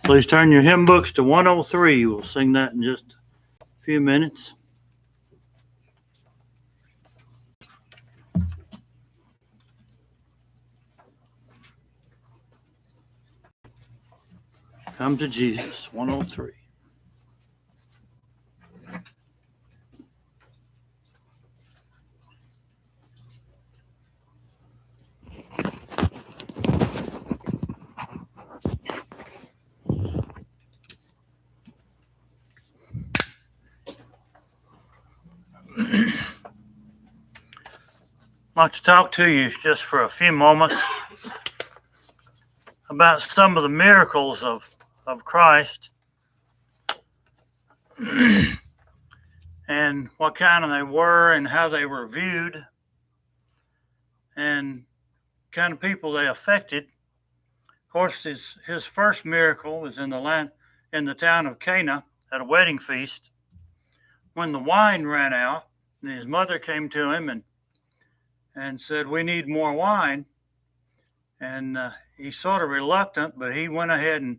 Please turn your hymn books to 103. We'll sing that in just a few minutes. Come to Jesus, 103. I'd like to talk to you just for a few moments about some of the miracles of Christ and what kind of they were and how they were viewed and kind of people they affected. Of course, his first miracle was in the town of Cana at a wedding feast when the wine ran out, and his mother came to him and said, "We need more wine." And he's sort of reluctant, but he went ahead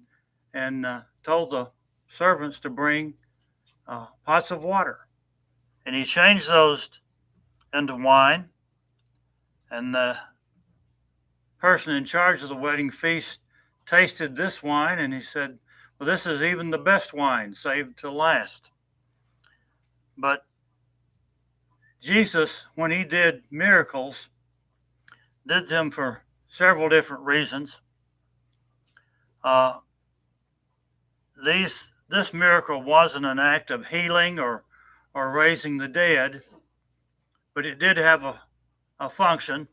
and told the servants to bring pots of water. And he changed those into wine. And the person in charge of the wedding feast tasted this wine, and he said, "Well, this is even the best wine, saved to last." But Jesus, when he did miracles, did them for several different reasons. This miracle wasn't an act of healing or raising the dead, but it did have a function.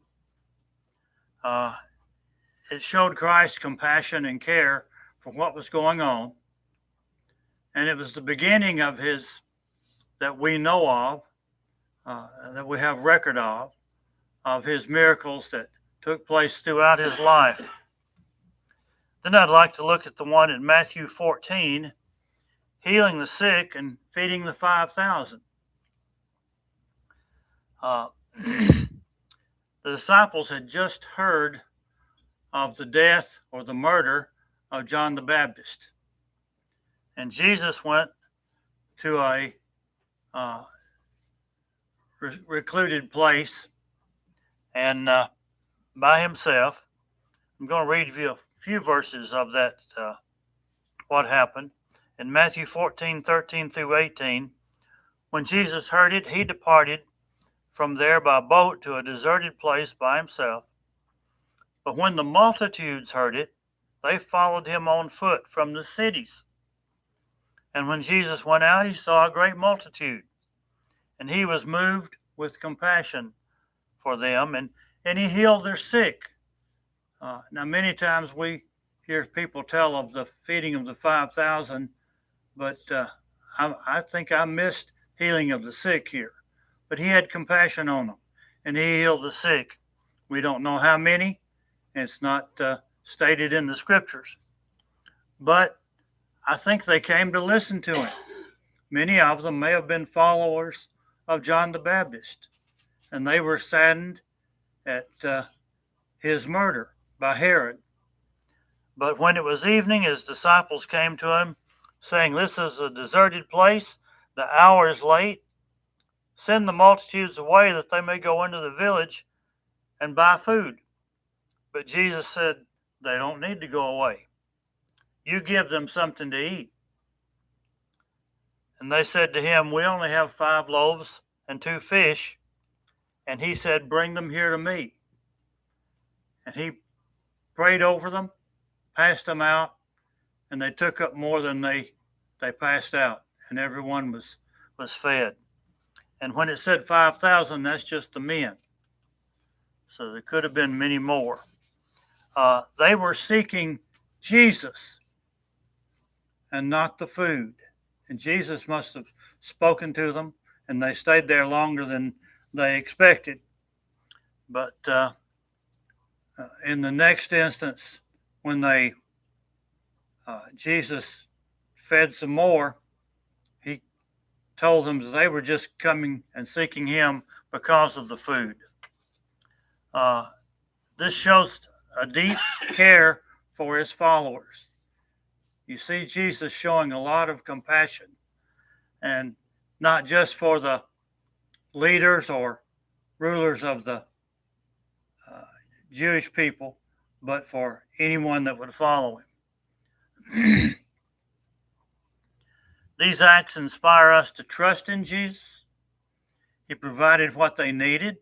It showed Christ's compassion and care for what was going on, and it was the beginning of his, that we know of, that we have record of his miracles that took place throughout his life. Then I'd like to look at the one in Matthew 14, healing the sick and feeding the 5,000. The disciples had just heard of the death or the murder of John the Baptist. And Jesus went to a recluded place and by himself. I'm going to read you a few verses of that, what happened. In Matthew 14, 13 through 18, when Jesus heard it, he departed from there by boat to a deserted place by himself. But when the multitudes heard it, they followed him on foot from the cities. And when Jesus went out, he saw a great multitude, and he was moved with compassion for them, and he healed their sick. Now, many times we hear people tell of the feeding of the 5,000, but I think I missed healing of the sick here. But he had compassion on them, and he healed the sick. We don't know how many. It's not stated in the scriptures. But I think they came to listen to him. Many of them may have been followers of John the Baptist, and they were saddened at his murder by Herod. But when it was evening, his disciples came to him, saying, "This is a deserted place. The hour is late. Send the multitudes away that they may go into the village and buy food." But Jesus said, "They don't need to go away. You give them something to eat." And they said to him, "We only have 5 loaves and 2 fish. And he said, "Bring them here to me." And he prayed over them, passed them out, and they took up more than they passed out, and everyone was fed. And when it said 5,000, that's just the men. So there could have been many more. They were seeking Jesus and not the food. And Jesus must have spoken to them, and they stayed there longer than they expected. But in the next instance, when Jesus fed some more, he told them that they were just coming and seeking him because of the food. This shows a deep care for his followers. You see Jesus showing a lot of compassion, and not just for the leaders or rulers of the Jewish people, but for anyone that would follow him. These acts inspire us to trust in Jesus. He provided what they needed,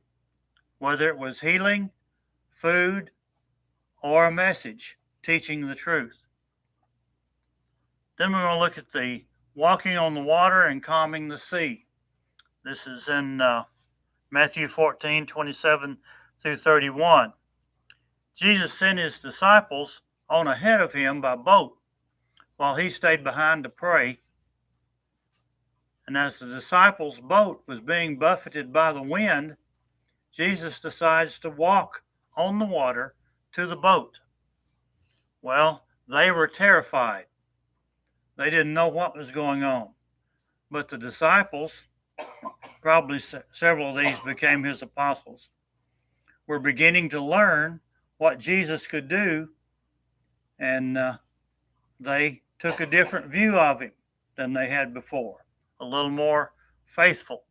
whether it was healing, food, or a message teaching the truth. Then we're going to look at the walking on the water and calming the sea. This is in Matthew 14:27 through 31. Jesus sent his disciples on ahead of him by boat while he stayed behind to pray. And as the disciples' boat was being buffeted by the wind, Jesus decides to walk on the water to the boat. Well, they were terrified. They didn't know what was going on. But the disciples, probably several of these became his apostles, were beginning to learn what Jesus could do, and they took a different view of him than they had before, a little more faithful.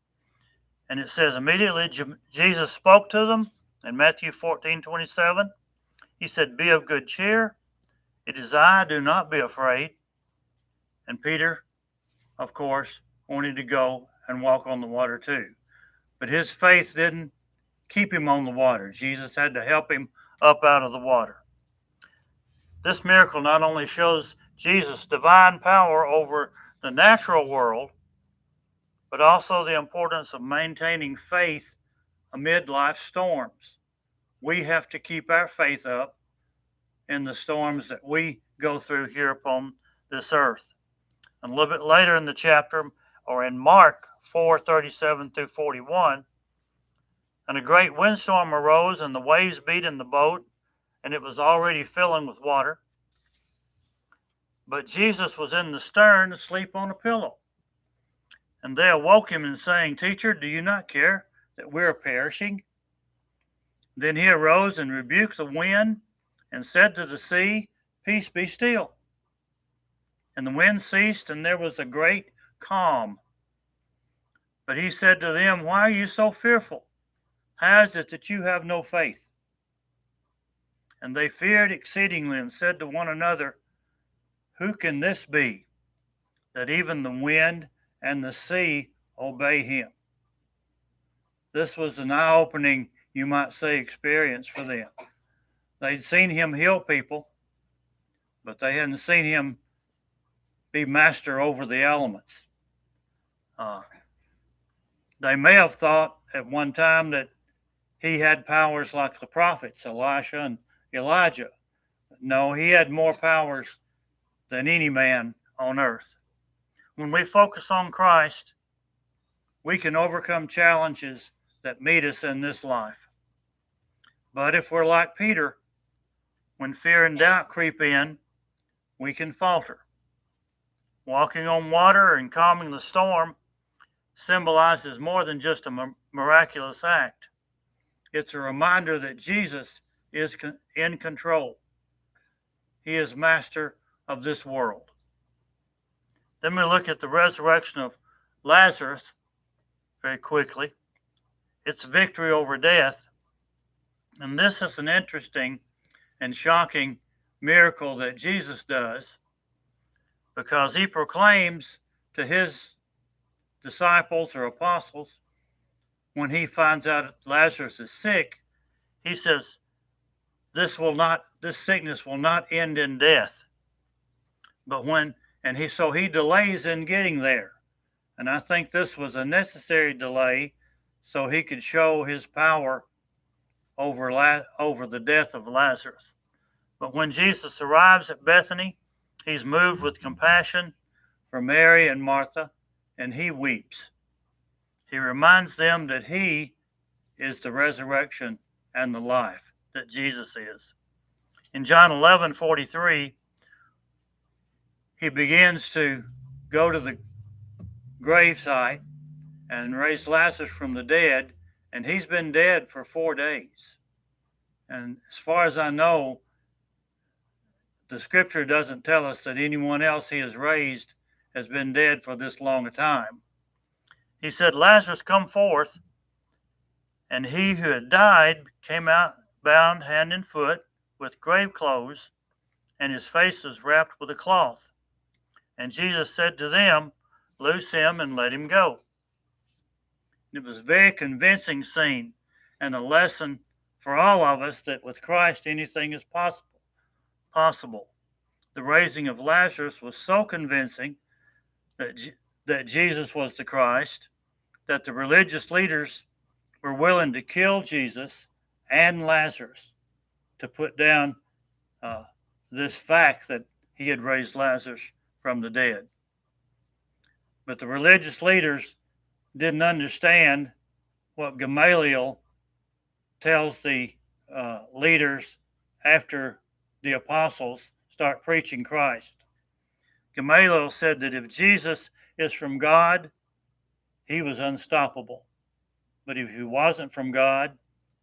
And it says, immediately Jesus spoke to them in Matthew 14:27. He said, "Be of good cheer. It is I, do not be afraid." And Peter, of course, wanted to go and walk on the water too. But his faith didn't keep him on the water. Jesus had to help him up out of the water. This miracle not only shows Jesus' divine power over the natural world, but also the importance of maintaining faith amid life's storms. We have to keep our faith up in the storms that we go through here upon this earth. And a little bit later in the chapter, or in Mark 4:37 through 41, and a great windstorm arose, and the waves beat in the boat, and it was already filling with water. But Jesus was in the stern, asleep on a pillow. And they awoke him and saying, "Teacher, do you not care that we are perishing?" Then he arose and rebuked the wind and said to the sea, "Peace, be still." And the wind ceased, and there was a great calm. But he said to them, "Why are you so fearful? How is it that you have no faith?" And they feared exceedingly and said to one another, "Who can this be, that even the wind and the sea obey him?" This was an eye-opening, you might say, experience for them. They'd seen him heal people, but they hadn't seen him be master over the elements. They may have thought at one time that he had powers like the prophets, Elisha and Elijah. No, he had more powers than any man on earth. When we focus on Christ, we can overcome challenges that meet us in this life. But if we're like Peter, when fear and doubt creep in, we can falter. Walking on water and calming the storm symbolizes more than just a miraculous act. It's a reminder that Jesus is in control. He is master of this world. Then we look at the resurrection of Lazarus very quickly. It's victory over death. And this is an interesting and shocking miracle that Jesus does, because he proclaims to his disciples or apostles, when he finds out Lazarus is sick, he says, this sickness will not end in death. But so he delays in getting there. And I think this was a necessary delay so he could show his power over the death of Lazarus. But when Jesus arrives at Bethany, he's moved with compassion for Mary and Martha, and he weeps. He reminds them that he is the resurrection and the life, that Jesus is. In John 11:43, he begins to go to the gravesite and raise Lazarus from the dead, and he's been dead for 4 days. And as far as I know, the scripture doesn't tell us that anyone else he has raised has been dead for this long a time. He said, Lazarus, come forth. And he who had died came out bound hand and foot with grave clothes, and his face was wrapped with a cloth. And Jesus said to them, loose him and let him go. It was a very convincing scene and a lesson for all of us that with Christ anything is possible. The raising of Lazarus was so convincing that Jesus was the Christ that the religious leaders were willing to kill Jesus and Lazarus to put down this fact that he had raised Lazarus from the dead. But the religious leaders didn't understand what Gamaliel tells the leaders after the apostles start preaching Christ. Gamaliel said that if Jesus is from God, he was unstoppable. But if he wasn't from God,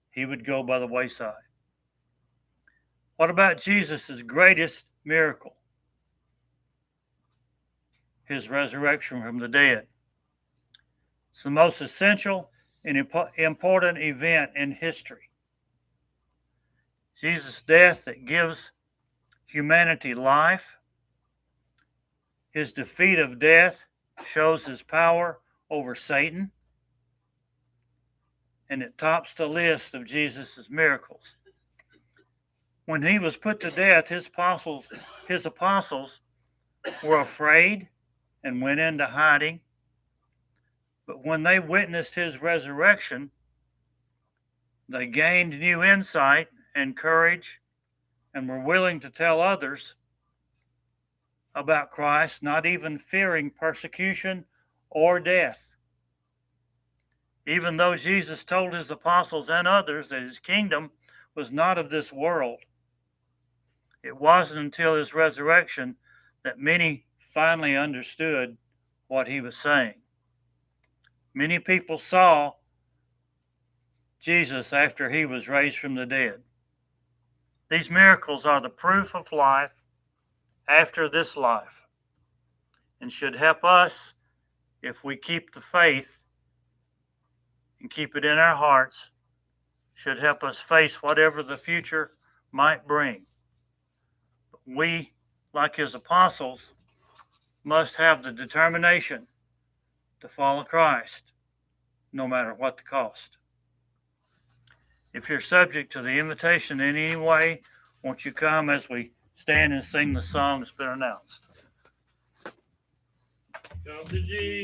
he would go by the wayside. What about Jesus' greatest miracle? His resurrection from the dead. It's the most essential and important event in history. Jesus' death that gives humanity life. His defeat of death shows his power over Satan. And it tops the list of Jesus' miracles. When he was put to death, his apostles were afraid and went into hiding. But when they witnessed his resurrection, they gained new insight and courage and were willing to tell others about Christ, not even fearing persecution or death. Even though Jesus told his apostles and others that his kingdom was not of this world, it wasn't until his resurrection that many finally understood what he was saying. Many people saw Jesus after he was raised from the dead. These miracles are the proof of life after this life and should help us if we keep the faith and keep it in our hearts, should help us face whatever the future might bring. But we, like his apostles, must have the determination to follow Christ, no matter what the cost. If you're subject to the invitation in any way, won't you come as we stand and sing the song that's been announced? Come to Jesus.